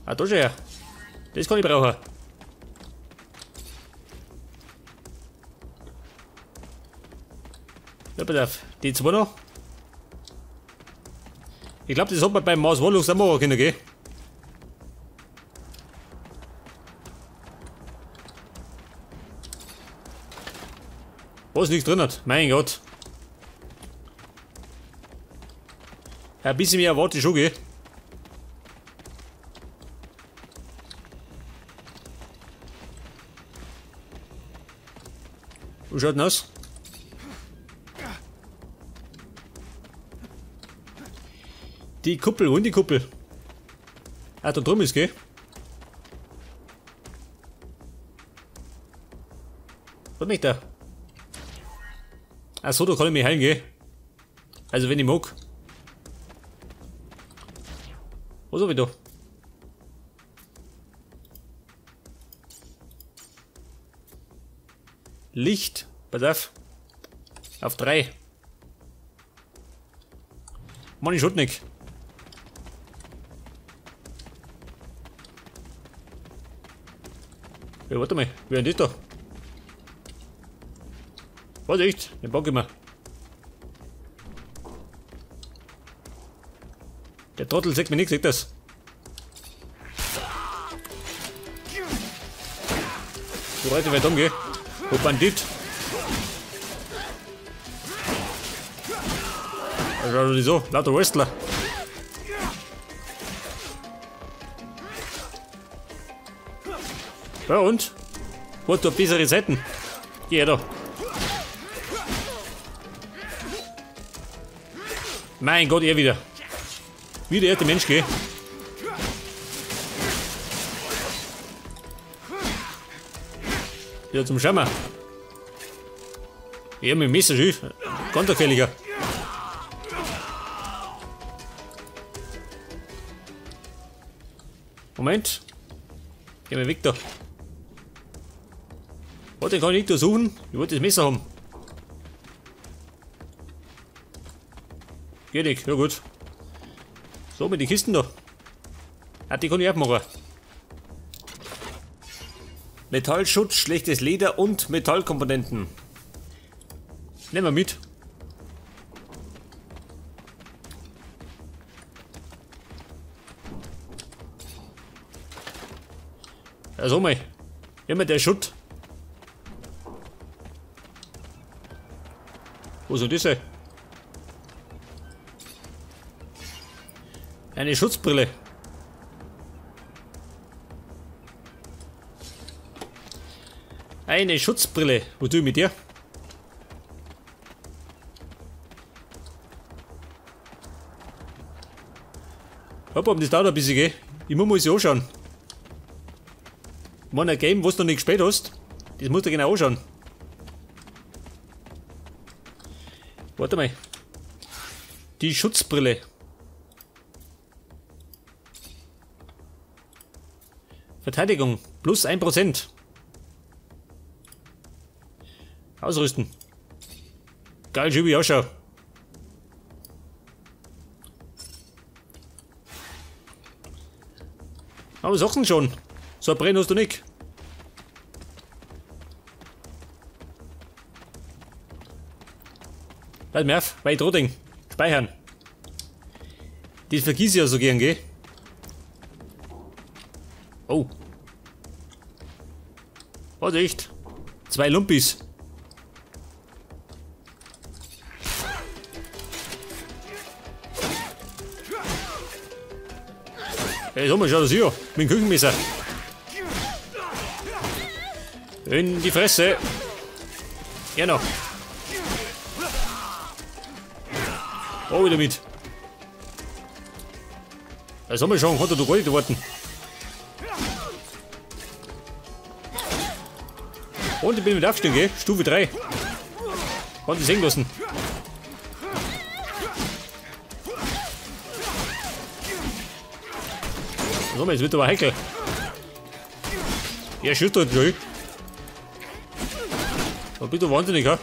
Ah, da schon her. Das kann ich brauchen. Ja, pass auf. Die zwei noch. Ich glaube, das hat man beim Mars Wallux auch machen können, gell? Was nichts drin hat. Mein Gott. Ein bisschen mehr erwarte ich schon, gell? Wo schaut denn aus? Die Kuppel, und die Kuppel. Ah, da drum ist, gell? Was nicht da? Achso, da kann ich mich heilen, gell? Also wenn ich mag. Was hab ich da? Licht. Pass auf. Auf 3. Mann, ich schaut nicht. Ja, warte mal. Wer ist das da? Was echt? Den pack ich mir. Der Trottel sagt mir nichts, sagt das. So Leute, wer dumm geht. Wo Bandit? Also wieso? Lauter Wrestler. Ja und? Wo du bessere Seiten? Geh her da. Mein Gott, er wieder. Wieder er, der Mensch, geh. Wieder zum Schammer. Ja, mit dem Messer schief. Ganz gefährlicher. Moment. Geh mal weg da. Warte, den kann ich nicht durchsuchen. Ich wollte das Messer haben. Geht nicht, ja gut. So, mit den Kisten da. Ah, die kann ich abmachen. Metallschutz, schlechtes Leder und Metallkomponenten. Nehmen wir mit. Also mal. Immer der Schutt. Wo soll das sein? Eine Schutzbrille. Eine Schutzbrille. Wo tue ich mit dir? Hopp, das dauert ein bisschen, gell? Ich muss sie anschauen. Wenn ein Game, was du noch nicht gespielt hast, das musst du genau anschauen. Warte mal. Die Schutzbrille. Verteidigung. Plus 1%. Ausrüsten. Geil, wie ich ausschaue. Aber Sachen schon. So ein Brenn hast du nicht. Bleib mir auf, weil ich Ding. Speichern. Das vergiss ich ja so gern, gell? Oh. Was echt? 2 Lumpis. Hey, sag mal, schau das hier. Mit dem Küchenmesser. In die Fresse. Ja noch. Oh, wieder mit. Das haben wir schon, hat er doch gar nicht warten. Und ich bin mit aufstehen, gell? Stufe 3. Kann ich sehen lassen. So, jetzt wird aber heikel. Er schüttert schon. Da bist du wahnsinnig, ha?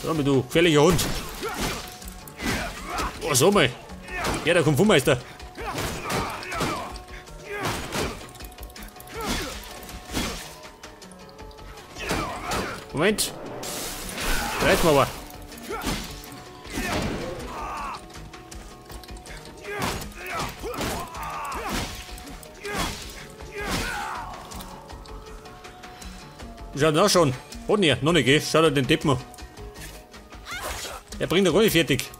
So, du gefährlicher Hund. Oh, so mal. Ja, der Kung Fu Meister. Moment. Reiß mal aber. Schau nach schon. Hat nicht, noch nicht, geh. Schau dir den Deppen an. Er bringt doch gar nicht fertig.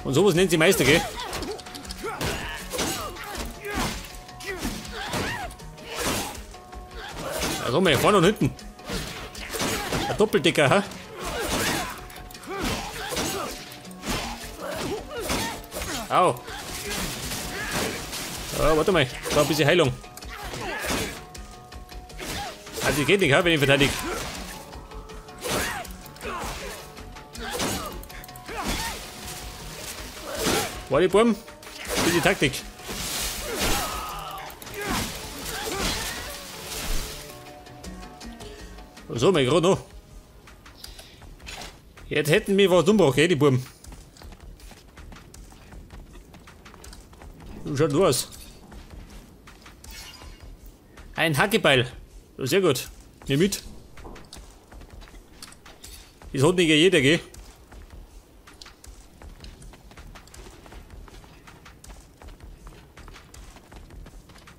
Und sowas nennt sie Meister, gell? Also mal, vorne und hinten. Ein Doppeldecker, ha? Au. Oh, warte mal, da ein bisschen Heilung. Also geht nicht, ha, wenn ich verteidige. Warte, Burm. Für die Taktik. So, mein gerade noch. Jetzt hätten wir was umgebracht, die Burm. Schaut nur aus. Ein Hackebeil. Ja, sehr gut. Nimm mit. Das hat nicht jeder, gell?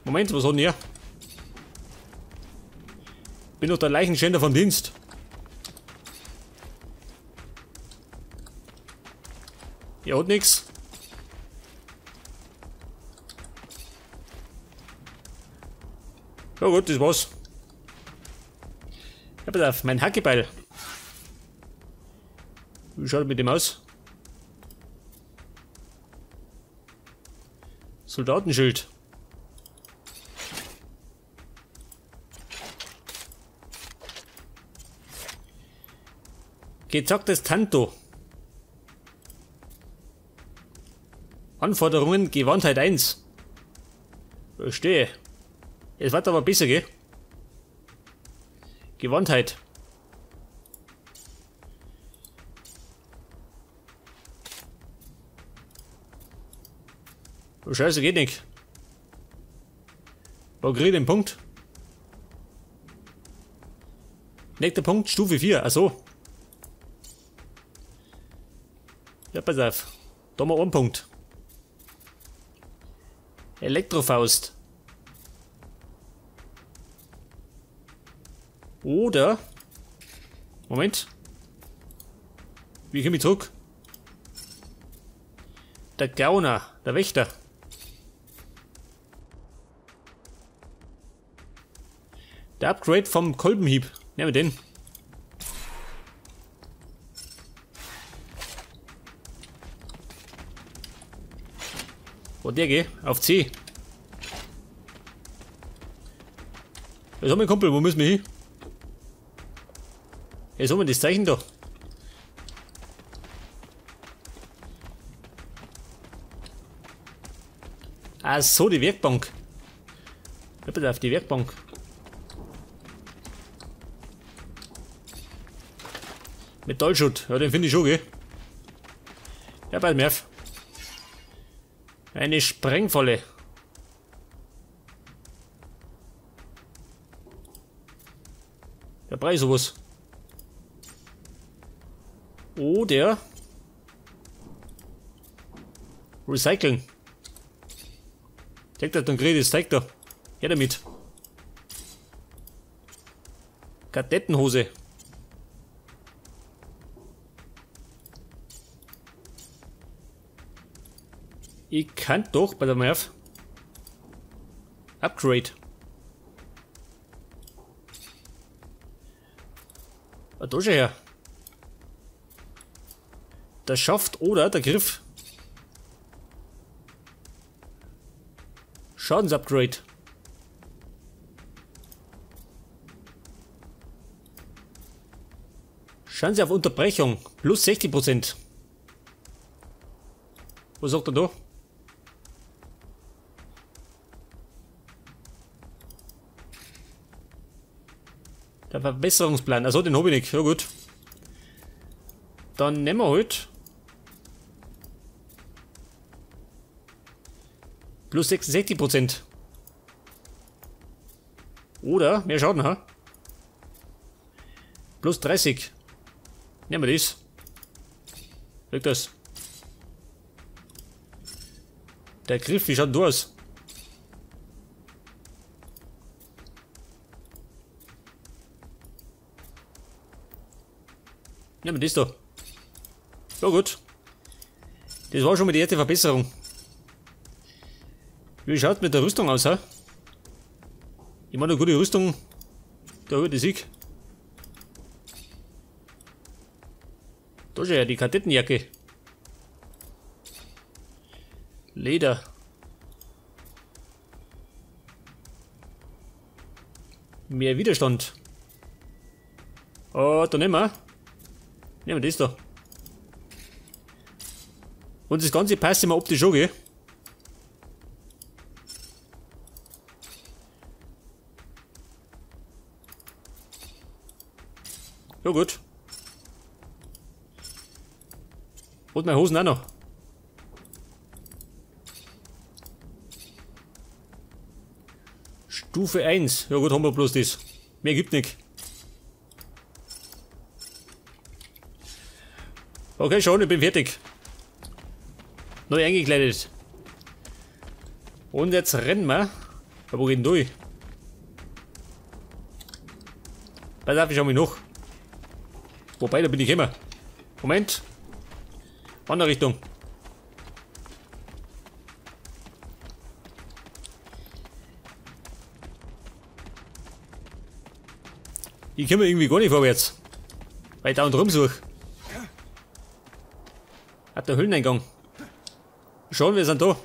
Moment, was hat denn er? Bin doch der Leichenschänder vom Dienst. Er hat nichts. Ja gut, das war's. Ja, pass auf, mein Hackebeil. Wie schaut mit dem aus? Soldatenschild. Gezocktes Tanto. Anforderungen, Gewandtheit 1. Verstehe. Es wird aber besser, gell? Gewandtheit. Oh, Scheiße, geht nicht. Wo krieg ich den Punkt? Nächster Punkt, Stufe 4. Achso. Ja, pass auf. Da mal einen Punkt. Elektrofaust. Oder. Moment. Wie komme ich zurück? Der Gauner, der Wächter. Der Upgrade vom Kolbenhieb. Nehmen wir den. Wo der geht? Auf C. Was haben wir, Kumpel? Wo müssen wir hin? Jetzt haben wir das Zeichen da. Ach so, die Werkbank. Ja, bitte auf die Werkbank. Metallschutt. Ja, den finde ich schon, gell? Ja, bald mehr. Eine Sprengfalle. Der Preis sowas. Oder recyceln. Zeig das dann gerade, zeig da. Her damit. Kadettenhose. Ich kann doch bei der Merv. Upgrade. Ah, da schon her. Der Schaft oder der Griff. Schadensupgrade. Chance auf Unterbrechung. Plus 60%. Was sagt er da? Der Verbesserungsplan. Also den habe ich nicht. Ja gut. Dann nehmen wir halt. Plus 66%. Oder mehr Schaden, ha? Plus 30. Nehmen wir das. Wirkt das. Der Griff, wie schaut denn aus? Nehmen wir das da. Ja gut. Das war schon mal die erste Verbesserung. Wie schaut es mit der Rüstung aus, ha? Ich meine, eine gute Rüstung, da holt der Sieg. Da schon ja die Kadettenjacke. Leder. Mehr Widerstand. Oh, da nehmen wir. Nehmen wir das da. Und das Ganze passt immer optisch schon, gell? Ja gut. Und meine Hosen auch noch. Stufe 1. Ja gut, haben wir bloß das. Mehr gibt nicht. Okay, schon, ich bin fertig. Neu eingekleidet. Und jetzt rennen wir. Ja, wo geht denn durch? Pass auf, ich schau mich noch. Wobei, da bin ich immer. Moment. Andere Richtung. Ich komme irgendwie gar nicht vorwärts. Weil ich da und rumsuche. Hat der Höhleneingang. Schauen, wir sind da.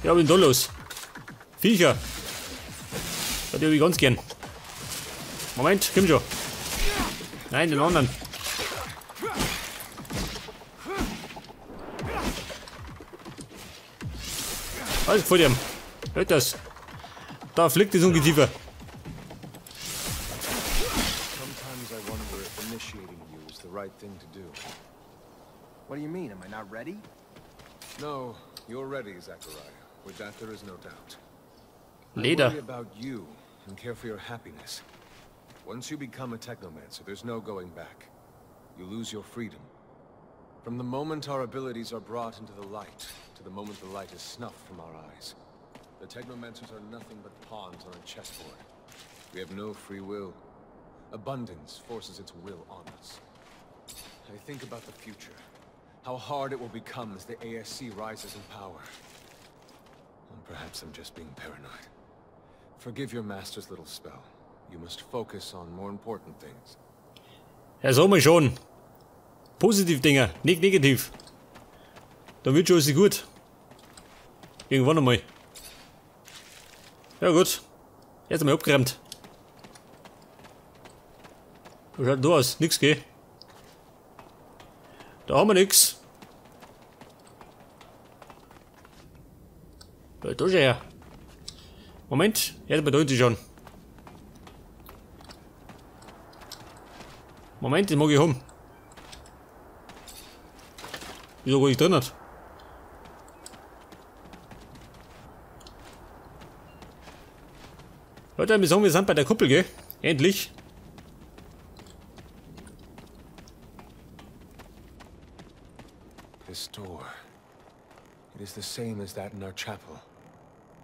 Ja, was ist denn da los? Viecher. Das habe ich ganz gern. Moment, komm schon. Nein, den anderen. Alles vor dir. Hört das. Da fliegt das Ungeziefer. Sometimes I wonder if initiating you is the right thing to do. What do you mean? Am I not ready? No, you're ready, Zachariah. With that, there is no doubt. I Leder. worry about you and care for your happiness. Once you become a technomancer, there's no going back. You lose your freedom. From the moment our abilities are brought into the light, to the moment the light is snuffed from our eyes. The technomancers are nothing but pawns on a chessboard. We have no free will. Abundance forces its will on us. I think about the future. How hard it will become as the ASC rises in power. And perhaps I'm just being paranoid. Forgive your master's little spell. You must focus on more important things. Ja, sagen wir schon. Positiv Dinger, nicht negativ. Dann wird schon alles gut. Irgendwann einmal. Ja gut. Jetzt einmal abgeräumt. Was schaut da aus? Nix, gell? Da haben wir nix. Da schon her. Moment, jetzt bei da hinten schon. Moment, den mag ich haben. Wieso war ich drin hat? Leute, wir sagen, wir sind bei der Kuppel, gell? Endlich. This door. It is the same as that in our chapel.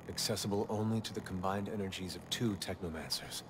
Accessible only to the combined energies of 2 technomancers.